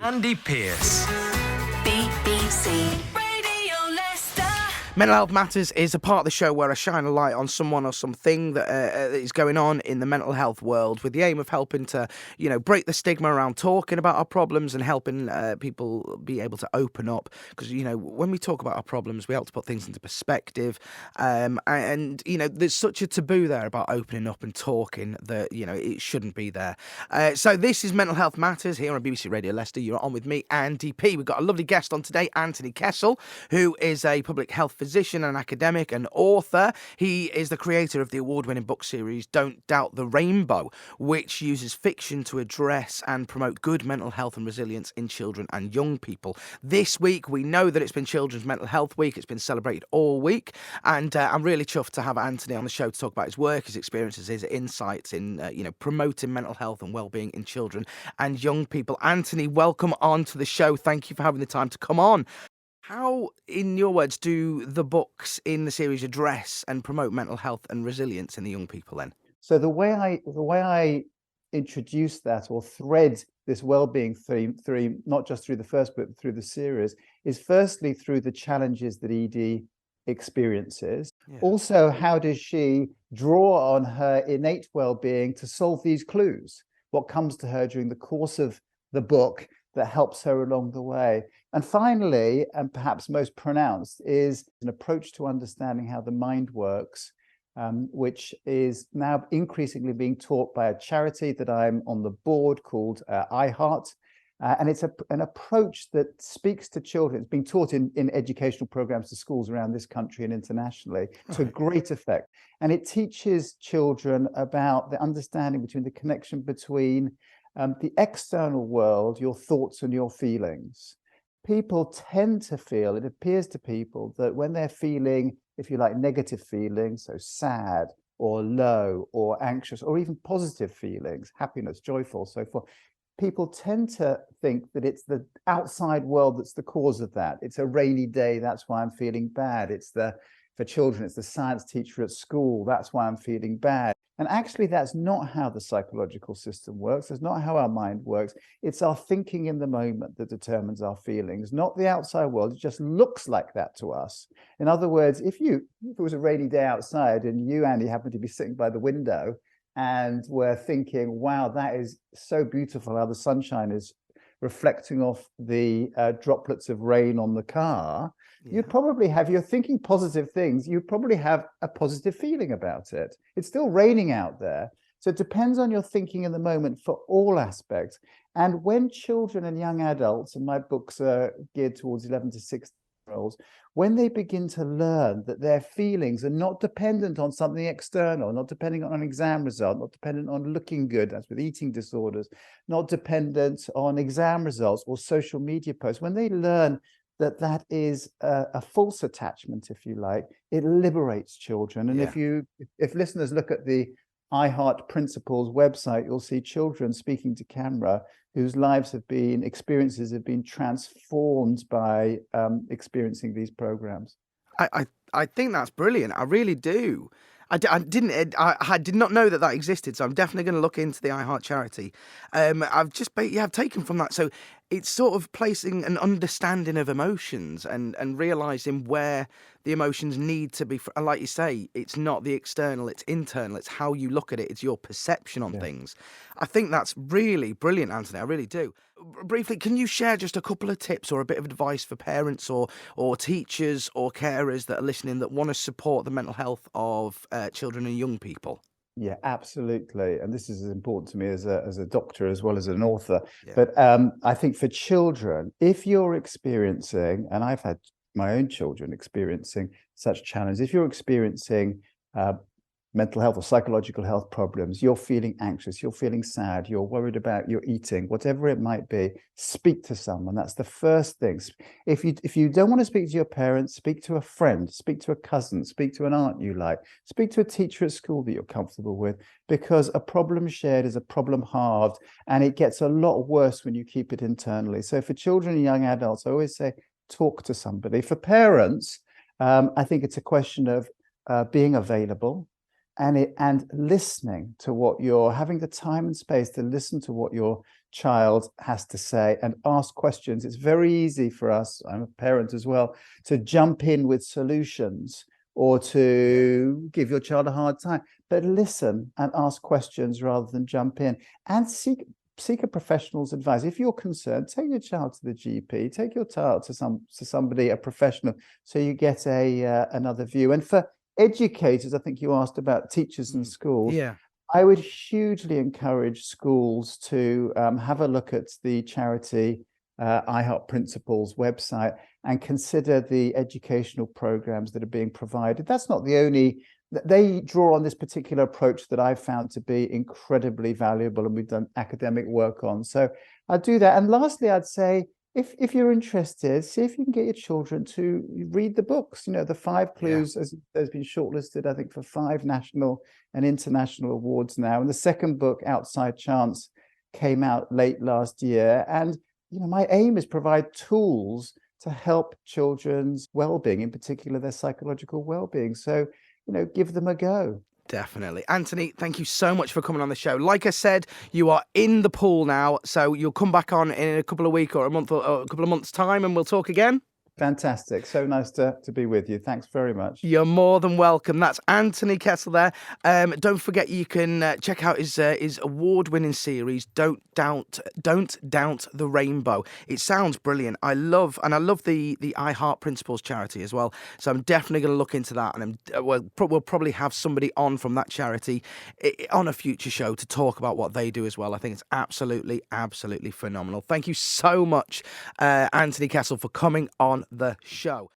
Andy Pearce. BBC Radio Leicester. Mental Health Matters is a part of the show where I shine a light on someone or something that is going on in the mental health world with the aim of helping to, break the stigma around talking about our problems and helping people be able to open up. Because, when we talk about our problems, we help to put things into perspective. And there's such a taboo there about opening up and talking that, it shouldn't be there. So this is Mental Health Matters here on BBC Radio Leicester. You're on with me, Andy P. We've got a lovely guest on today, Anthony Kessel, who is a public health physician, an academic, and author. He is the creator of the award-winning book series Don't Doubt the Rainbow, which uses fiction to address and promote good mental health and resilience in children and young people. This week, we know that it's been Children's Mental Health Week. It's been celebrated all week, and I'm really chuffed to have Anthony on the show to talk about his work, his experiences, his insights in promoting mental health and well-being in children and young people. Anthony, welcome on to the show. Thank you for having the time to come on. How, in your words, do the books in the series address and promote mental health and resilience in the young people then? So the way I introduce that or thread this well-being theme, not just through the first book, but through the series, is firstly through the challenges that Edie experiences. Yeah. Also, how does she draw on her innate well-being to solve these clues? What comes to her during the course of the book that helps her along the way? And finally, and perhaps most pronounced, is an approach to understanding how the mind works, which is now increasingly being taught by a charity that I'm on the board called iHeart. And it's an approach that speaks to children. It's being taught in educational programs to schools around this country and internationally to great effect. And it teaches children about the understanding between the connection between the external world, your thoughts and your feelings. People tend to feel, it appears to people, that when they're feeling, if you like, negative feelings, so sad or low or anxious, or even positive feelings, happiness, joyful, so forth, people tend to think that it's the outside world that's the cause of that. It's a rainy day, that's why I'm feeling bad. For children, it's the science teacher at school, that's why I'm feeling bad. And actually, that's not how the psychological system works. It's not how our mind works. It's our thinking in the moment that determines our feelings, not the outside world. It just looks like that to us. In other words, if it was a rainy day outside and you, Andy, happened to be sitting by the window and were thinking, wow, that is so beautiful how the sunshine is reflecting off the droplets of rain on the car, you'd probably have, you're thinking positive things, you'd probably have a positive feeling about it. It's still raining out there. So it depends on your thinking in the moment for all aspects. And when children and young adults, and my books are geared towards 11 to 16-year-olds, when they begin to learn that their feelings are not dependent on something external, not depending on an exam result, not dependent on looking good, that's with eating disorders, not dependent on exam results or social media posts, when they learn that that is a false attachment, if you like, it liberates children. And if listeners look at the iHeart Principles website, you'll see children speaking to camera whose experiences have been transformed by experiencing these programs. I think that's brilliant. I really do. I did not know that existed, so I'm definitely going to look into the iHeart charity. I've taken from that. So it's sort of placing an understanding of emotions and realising where the emotions need to be. And like you say, it's not the external, it's internal. It's how you look at it. It's your perception on things. I think that's really brilliant, Anthony. I really do. Briefly, can you share just a couple of tips or a bit of advice for parents or teachers or carers that are listening that want to support the mental health of children and young people? Yeah, absolutely. And this is as important to me as a doctor as well as an author. Yeah. But I think for children, if you're experiencing, and I've had my own children experiencing such challenges, if you're experiencing mental health or psychological health problems, you're feeling anxious, you're feeling sad, you're worried about your eating, whatever it might be, speak to someone. That's the first thing. If you don't want to speak to your parents, speak to a friend, speak to a cousin, speak to an aunt you like, speak to a teacher at school that you're comfortable with, because a problem shared is a problem halved, and it gets a lot worse when you keep it internally. So for children and young adults, I always say, talk to somebody. For parents, I think it's a question of being available, and listening to what you're having the time and space to listen to what your child has to say and ask questions. It's very easy for us, I'm a parent as well, to jump in with solutions or to give your child a hard time. But listen and ask questions rather than jump in, and seek a professional's advice. If you're concerned, take your child to the GP, take your child to somebody, a professional, so you get another view. And for educators, I think you asked about teachers in schools. Yeah. I would hugely encourage schools to have a look at the charity iHeart Principles website and consider the educational programs that are being provided. That's not the only. They draw on this particular approach that I've found to be incredibly valuable, and we've done academic work on. So I'd do that. And lastly, I'd say, if you're interested, see if you can get your children to read the books. The 5 Clues has been shortlisted, I think, for 5 national and international awards now. And the second book, Outside Chance, came out late last year. And my aim is provide tools to help children's well-being, in particular their psychological well-being. So give them a go. Definitely. Anthony, thank you so much for coming on the show. Like I said, you are in the pool now, so you'll come back on in a couple of weeks or a month or a couple of months' time, and we'll talk again. Fantastic. So nice to be with you. Thanks very much. You're more than welcome. That's Anthony Kessel there. Don't forget, you can check out his award-winning series, Don't Doubt the Rainbow. It sounds brilliant. I love the iHeart Principles charity as well. So I'm definitely going to look into that, and we'll probably have somebody on from that charity on a future show to talk about what they do as well. I think it's absolutely phenomenal. Thank you so much, Anthony Kessel, for coming on the show.